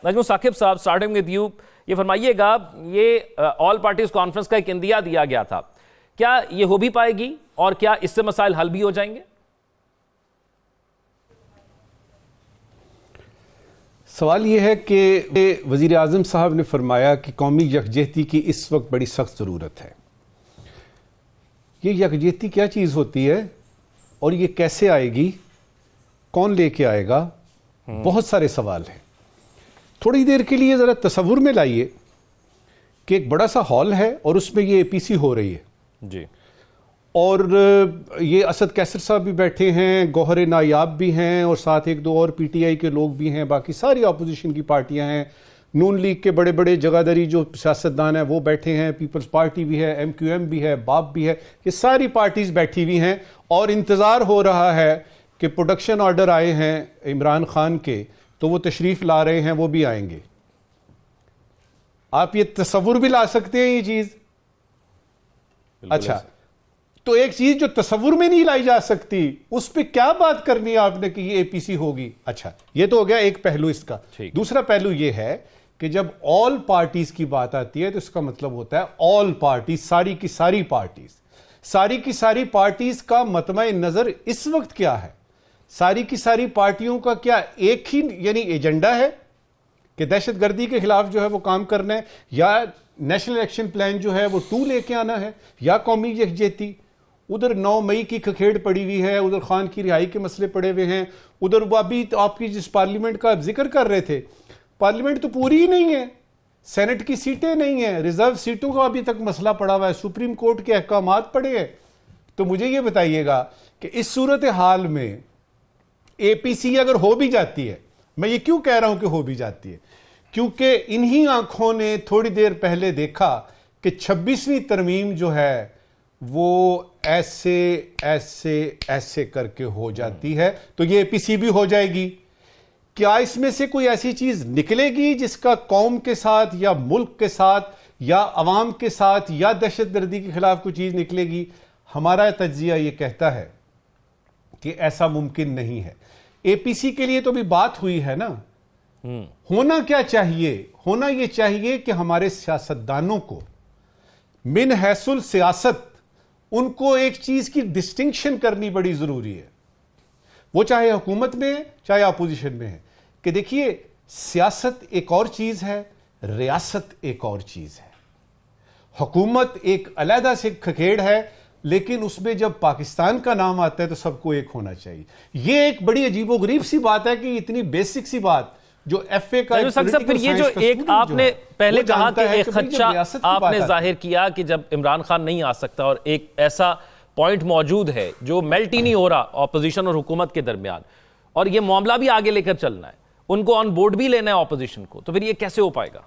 नजमुल साकिब साहब, starting with you, ये फरमाइएगा, ये ऑल पार्टीज कॉन्फ्रेंस का एक इंदिया दिया गया था, क्या ये हो भी पाएगी और क्या इससे मसाइल हल भी हो जाएंगे? सवाल यह है कि वज़ीर आज़म साहब ने फरमाया कि कौमी यकजहती की इस वक्त बड़ी सख्त ज़रूरत है। ये यकजहती क्या चीज़ होती है और ये कैसे आएगी, कौन लेके आएगा, बहुत सारे सवाल हैं। थोड़ी देर के लिए ज़रा तसव्वुर में लाइए कि एक बड़ा सा हॉल है और उसमें ये एपीसी हो रही है जी, और ये असद कैसर साहब भी बैठे हैं, गौहर नायाब भी हैं और साथ एक दो और पीटीआई के लोग भी हैं, बाकी सारी अपोजिशन की पार्टियां हैं, नून लीग के बड़े बड़े जगादरी जो सियासतदान हैं वो बैठे हैं, पीपल्स पार्टी भी है, एमक्यूएम भी है, बाप भी है, ये सारी पार्टीज बैठी हुई हैं और इंतज़ार हो रहा है कि प्रोडक्शन ऑर्डर आए हैं इमरान खान के, तो वो तशरीफ़ ला रहे हैं, वो भी आएंगे। आप ये तसव्वुर भी ला सकते हैं ये चीज़? अच्छा, तो एक चीज जो तसव्वुर में नहीं लाई जा सकती उस पर क्या बात करनी है आपने कि ये एपीसी होगी? अच्छा, ये तो हो गया एक पहलू इसका। दूसरा पहलू ये है कि जब ऑल पार्टीज की बात आती है तो इसका मतलब होता है ऑल पार्टीज, सारी की सारी पार्टीज। सारी की सारी पार्टीज का मतमा नजर इस वक्त क्या है? सारी की सारी पार्टियों का क्या एक ही यानी एजेंडा है कि दहशतगर्दी के खिलाफ जो है वो काम करना है, या नेशनल एक्शन प्लान जो है वो 2 लेके आना है, या कौमी यकजहती? उधर 9 मई की खखेड़ पड़ी हुई है, उधर खान की रिहाई के मसले पड़े हुए हैं, उधर वो अभी तो आपकी जिस पार्लियामेंट का जिक्र कर रहे थे, पार्लियामेंट तो पूरी ही नहीं है, सेनेट की सीटें नहीं है, रिजर्व सीटों का अभी तक मसला पड़ा हुआ है, सुप्रीम कोर्ट के अहकामात पड़े हैं। तो मुझे ये बताइएगा कि इस सूरत हाल में एपीसी अगर हो भी जाती है, मैं ये क्यों कह रहा हूं कि हो भी जाती है, क्योंकि इन्हीं आंखों ने थोड़ी देर पहले देखा कि 26वीं तरमीम जो है वो ऐसे ऐसे ऐसे करके हो जाती है, तो ये एपीसी भी हो जाएगी। क्या इसमें से कोई ऐसी चीज निकलेगी जिसका कौम के साथ या मुल्क के साथ या अवाम के साथ या दहशतगर्दी के खिलाफ कोई चीज निकलेगी? हमारा तज्जिया ये कहता है कि ऐसा मुमकिन नहीं है। एपीसी के लिए तो भी बात हुई है ना। होना क्या चाहिए? होना यह चाहिए कि हमारे सियासतदानों को मिन हैसुल सियासत उनको एक चीज की डिस्टिंक्शन करनी बड़ी जरूरी है, वो चाहे हुकूमत में है चाहे अपोजिशन में है, कि देखिए सियासत एक और चीज है, रियासत एक और चीज है। हुकूमत एक अलहदा से खखेड़ है, लेकिन उसमें जब पाकिस्तान का नाम आता है तो सबको एक होना चाहिए। यह एक बड़ी अजीबोगरीब सी बात है कि इतनी बेसिक सी बात जो एफए का फिर ये जो एक आपने पहले कहा कि एक खदशा आपने जाहिर किया कि जब इमरान खान नहीं आ सकता और एक ऐसा पॉइंट मौजूद है जो मेल्ट ही नहीं हो रहा ऑपोजिशन और हुकूमत के दरमियान, और ये मामला भी आगे लेकर चलना है, उनको ऑन बोर्ड भी लेना है ऑपोजिशन को, तो फिर ये कैसे हो पाएगा?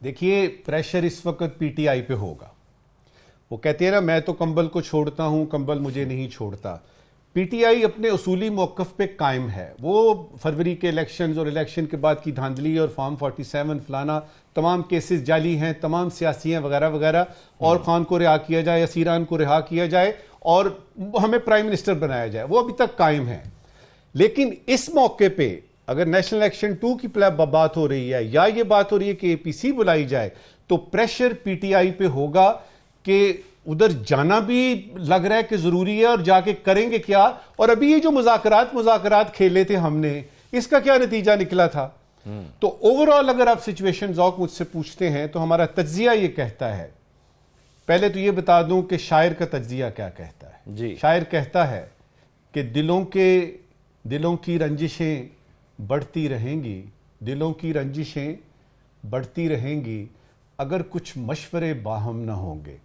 देखिए, प्रेशर इस वक्त पीटीआई पे होगा। वो कहते हैं ना, मैं तो कंबल को छोड़ता हूं, कंबल मुझे नहीं छोड़ता। पीटीआई अपने उसूली मौकफ पे कायम है। वो फरवरी के इलेक्शंस और इलेक्शन के बाद की धांधली और फॉर्म 47 फलाना तमाम केसेस जाली हैं, तमाम सियासी हैं वगैरह वगैरह, और खान को रिहा किया जाए, सीरान को रिहा किया जाए और हमें प्राइम मिनिस्टर बनाया जाए, वो अभी तक कायम है। लेकिन इस मौके पे अगर नेशनल एक्शन 2 की बात हो रही है या ये बात हो रही है कि एपीसी बुलाई जाए, तो प्रेशर पीटीआई पे होगा कि उधर जाना भी लग रहा है कि जरूरी है, और जाके करेंगे क्या। और अभी ये जो मुज़ाकरात खेले थे हमने, इसका क्या नतीजा निकला था? तो ओवरऑल अगर आप सिचुएशन ज़ौक मुझसे पूछते हैं तो हमारा तज्जिया ये कहता है, पहले तो ये बता दूं कि शायर का तज्जिया क्या कहता है जी। शायर कहता है कि दिलों की रंजिशें बढ़ती रहेंगी, दिलों की रंजिशें बढ़ती रहेंगी अगर कुछ मशवरे बाहम ना होंगे।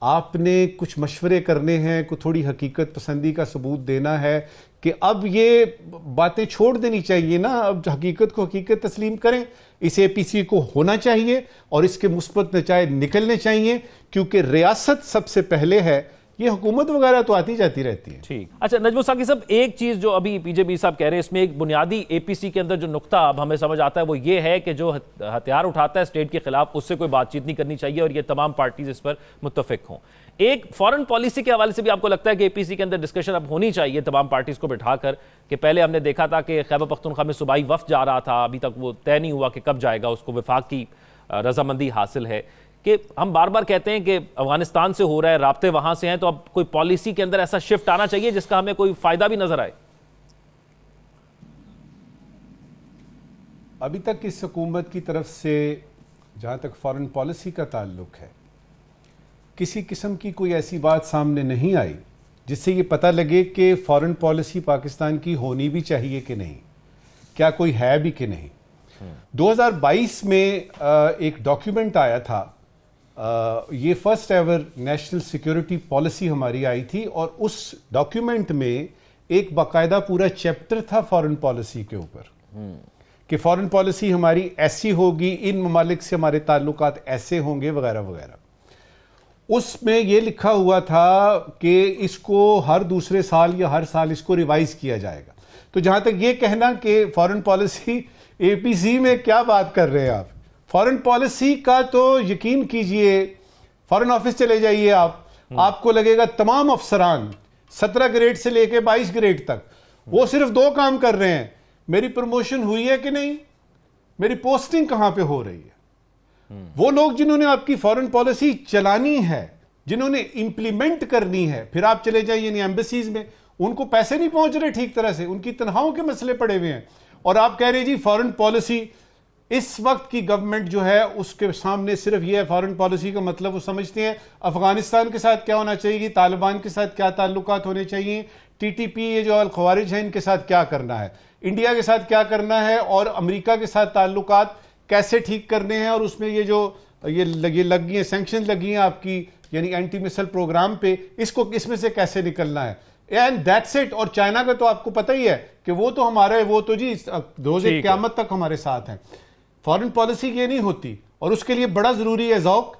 आपने कुछ मशवरे करने हैं, को थोड़ी हकीकत पसंदी का सबूत देना है कि अब ये बातें छोड़ देनी चाहिए ना, अब हकीकत को हकीकत तस्लीम करें। इस एपीसी को होना चाहिए और इसके मुस्बत नतीजे निकलने चाहिए, क्योंकि रियासत सबसे पहले है। ये हुकूमत वगैरह तो आती जाती रहती है। ठीक। अच्छा नजमुल साकिब साहब, एक चीज जो अभी पीजेबी साहब कह रहे हैं, इसमें एक बुनियादी एपीसी के अंदर जो नुक्ता अब हमें समझ आता है वो ये है कि जो हथियार उठाता है स्टेट के खिलाफ, उससे कोई बातचीत नहीं करनी चाहिए और ये तमाम पार्टीज इस पर मुत्तफिक हों। एक फॉरेन पॉलिसी के हवाले से भी आपको लगता है कि एपीसी के अंदर डिस्कशन अब होनी चाहिए तमाम पार्टीज को बिठाकर, कि पहले हमने देखा था कि खैबर पख्तूनख्वा में सूबाई वफ्द जा रहा था, अभी तक वो तय नहीं हुआ कि कब जाएगा, उसको वफाक की रजामंदी हासिल है, कि हम बार बार कहते हैं कि अफगानिस्तान से हो रहा है, राब्ते वहां से हैं, तो अब कोई पॉलिसी के अंदर ऐसा शिफ्ट आना चाहिए जिसका हमें कोई फायदा भी नजर आए। अभी तक इस हुकूमत की तरफ से जहां तक फॉरेन पॉलिसी का ताल्लुक है, किसी किस्म की कोई ऐसी बात सामने नहीं आई जिससे ये पता लगे कि फॉरेन पॉलिसी पाकिस्तान की होनी भी चाहिए कि नहीं, क्या कोई है भी कि नहीं। 2022 में एक डॉक्यूमेंट आया था, ये first ever national security policy हमारी आई थी, और उस डॉक्यूमेंट में एक बाकायदा पूरा चैप्टर था फॉरेन पॉलिसी के ऊपर कि फॉरेन पॉलिसी हमारी ऐसी होगी, इन ममालिक से हमारे ताल्लुकात ऐसे होंगे वगैरह वगैरह। उसमें यह लिखा हुआ था कि इसको हर दूसरे साल या हर साल इसको रिवाइज किया जाएगा। तो जहां तक ये कहना कि फॉरेन पॉलिसी एपीसी में, क्या बात कर रहे हैं आप। फॉरेन पॉलिसी का तो यकीन कीजिए, फॉरेन ऑफिस चले जाइए आप, आपको लगेगा तमाम अफसरान 17 ग्रेड से लेके 22 ग्रेड तक वो सिर्फ 2 काम कर रहे हैं, मेरी प्रमोशन हुई है कि नहीं, मेरी पोस्टिंग कहां पे हो रही है। वो लोग जिन्होंने आपकी फॉरेन पॉलिसी चलानी है, जिन्होंने इंप्लीमेंट करनी है, फिर आप चले जाइए एम्बेसीज में, उनको पैसे नहीं पहुंच रहे ठीक तरह से, उनकी तनख्वाहों के मसले पड़े हुए हैं, और आप कह रहे जी फॉरेन पॉलिसी। इस वक्त की गवर्नमेंट जो है उसके सामने सिर्फ ये है, फॉरेन पॉलिसी का मतलब वो समझते हैं अफगानिस्तान के साथ क्या होना चाहिए, तालिबान के साथ क्या ताल्लुकात होने चाहिए, टीटीपी ये जो अल खवारिज है इनके साथ क्या करना है, इंडिया के साथ क्या करना है, और अमेरिका के साथ ताल्लुकात कैसे ठीक करने हैं, और उसमें ये जो ये लग गई है सैंक्शन लगी हैं आपकी, यानी एंटी मिसाइल प्रोग्राम पे, इसको इसमें से कैसे निकलना है, एंड दैट्स इट। और चाइना का तो आपको पता ही है कि वो तो हमारे, वो तो जी रोज़े क़यामत तक हमारे साथ हैं। फॉरेन पॉलिसी ये नहीं होती, और उसके लिए बड़ा जरूरी है ज़ौक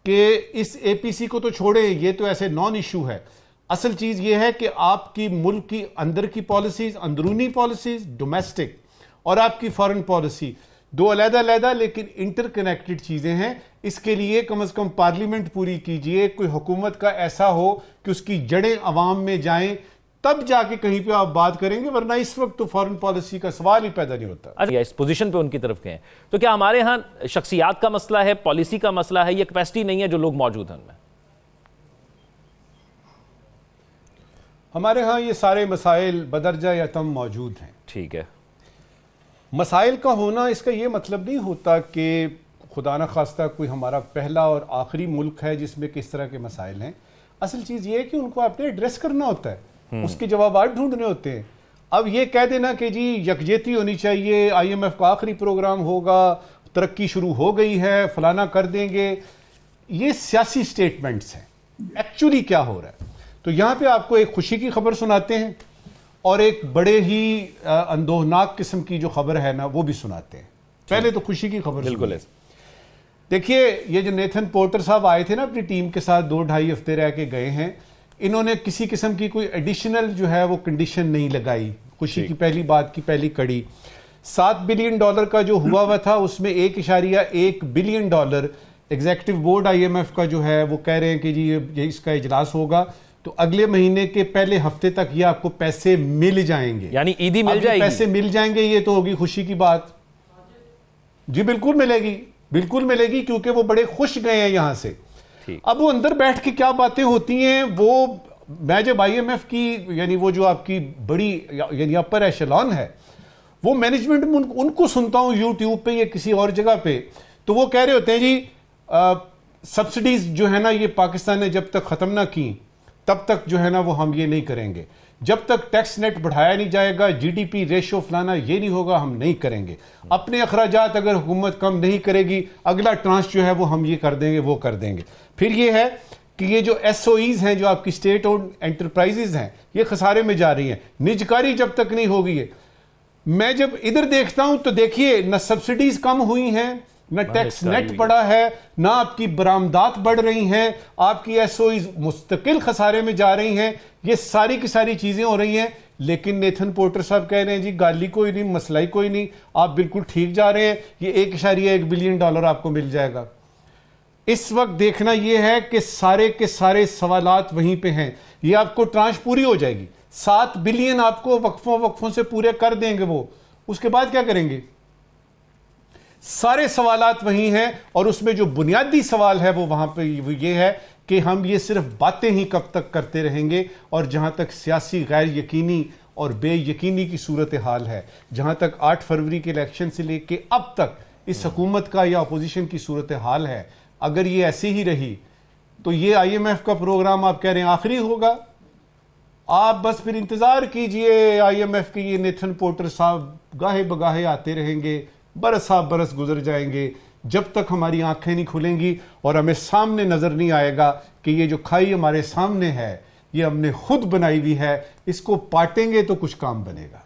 कि इस एपीसी को तो छोड़े, ये तो ऐसे नॉन इशू है। असल चीज ये है कि आपकी मुल्क की अंदर की पॉलिसीज, अंदरूनी पॉलिसीज, डोमेस्टिक, और आपकी फॉरेन पॉलिसी, 2 अलग-अलग लेकिन इंटरकनेक्टेड चीजें हैं। इसके लिए कम से कम पार्लियामेंट पूरी कीजिए, कोई हुकूमत का ऐसा हो कि उसकी जड़ें अवाम में जाएं, तब जाके कहीं पे आप बात करेंगे, वरना इस वक्त तो फॉरेन पॉलिसी का सवाल ही पैदा नहीं होता। अच्छा, इस पोजीशन पे उनकी तरफ गए, तो क्या हमारे यहाँ शख्सियात का मसला है, पॉलिसी का मसला है, ये कैपेसिटी नहीं है जो लोग मौजूद हैं उनमें? हमारे यहाँ ये सारे मसाइल बदरजा या तम मौजूद हैं। ठीक है, मसाइल का होना इसका ये मतलब नहीं होता कि खुदा न खास्ता कोई हमारा पहला और आखिरी मुल्क है जिसमें किस तरह के मसाइल हैं। असल चीज़ ये है कि उनको आपने एड्रेस करना होता है, उसके जवाब ढूंढने होते हैं। अब ये कह देना कि जी यकजहती होनी चाहिए, IMF का आखिरी प्रोग्राम होगा, तरक्की शुरू हो गई है, फलाना कर देंगे, ये सियासी स्टेटमेंट्स हैं। एक्चुअली क्या हो रहा है, तो यहां पे आपको एक खुशी की खबर सुनाते हैं और एक बड़े ही अंदोहनाक किस्म की जो खबर है ना वो भी सुनाते हैं। पहले तो खुशी की खबर बिल्कुल है। देखिए, ये जो नेथन पोर्टर साहब आए थे ना अपनी टीम के साथ, 2-2.5 हफ्ते रह के गए हैं, इन्होंने किसी किस्म की कोई एडिशनल जो है वो कंडीशन नहीं लगाई। खुशी की पहली बात की पहली कड़ी, $7 बिलियन का जो हुआ था उसमें $1.1 बिलियन एग्जीक्यूटिव बोर्ड IMF का जो है वो कह रहे हैं कि जी ये इसका इजलास होगा तो अगले महीने के पहले हफ्ते तक ये आपको पैसे मिल जाएंगे, यानी ईदी मिल जाएगी, पैसे मिल जाएंगे। ये तो होगी खुशी की बात। जी बिल्कुल मिलेगी, बिल्कुल मिलेगी, क्योंकि वो बड़े खुश गए हैं यहां से। अब वो अंदर बैठ के क्या बातें होती हैं, वो मैं जब IMF की यानी वो जो आपकी बड़ी यानी अपर एशेलॉन है वो मैनेजमेंट में उनको सुनता हूं यूट्यूब पे या किसी और जगह पे, तो वो कह रहे होते हैं जी सब्सिडीज जो है ना ये पाकिस्तान ने जब तक खत्म ना की तब तक जो है ना वो हम ये नहीं करेंगे, जब तक टैक्स नेट बढ़ाया नहीं जाएगा, GDP रेशो फलाना ये नहीं होगा, हम नहीं करेंगे। अपने अखराजात अगर हुकूमत कम नहीं करेगी, अगला ट्रांस जो है वो हम ये कर देंगे, वो कर देंगे। फिर ये है कि ये जो SOEs हैं, जो आपकी स्टेट ओन्ड एंटरप्राइजेज हैं, ये खसारे में जा रही हैं। निजकारी जब तक नहीं होगी ये, मैं जब इधर देखता हूं तो देखिए न सब्सिडीज कम हुई हैं, न टैक्स नेट बढ़ा है, ना आपकी बरामदात बढ़ रही हैं, आपकी SOEs मुस्तकिल खसारे में जा रही हैं। ये सारी की सारी चीजें हो रही हैं, लेकिन नेथन पोर्टर साहब कह रहे हैं जी गाली कोई नहीं, मसला ही कोई नहीं, आप बिल्कुल ठीक जा रहे हैं, ये $1.1 बिलियन आपको मिल जाएगा। इस वक्त देखना यह है कि सारे के सारे सवालात वहीं पे हैं। ये आपको ट्रांश पूरी हो जाएगी, 7 बिलियन आपको वक्फों से पूरे कर देंगे वो, उसके बाद क्या करेंगे? सारे सवालात वहीं हैं। और उसमें जो बुनियादी सवाल है वो वहां पे ये है कि हम ये सिर्फ बातें ही कब तक करते रहेंगे। और जहां तक सियासी गैर यकीनी और बेयकीनी की सूरत हाल है, जहां तक 8 फरवरी के इलेक्शन से लेके अब तक इस हुकूमत का या अपोजिशन की सूरत हाल है, अगर ये ऐसी ही रही तो ये IMF का प्रोग्राम आप कह रहे हैं आखिरी होगा। आप बस फिर इंतजार कीजिए, IMF के ये नेथन पोर्टर साहब गाहे बगाहे आते रहेंगे, बरस गुजर जाएंगे, जब तक हमारी आंखें नहीं खुलेंगी और हमें सामने नजर नहीं आएगा कि ये जो खाई हमारे सामने है ये हमने खुद बनाई हुई है, इसको पाटेंगे तो कुछ काम बनेगा।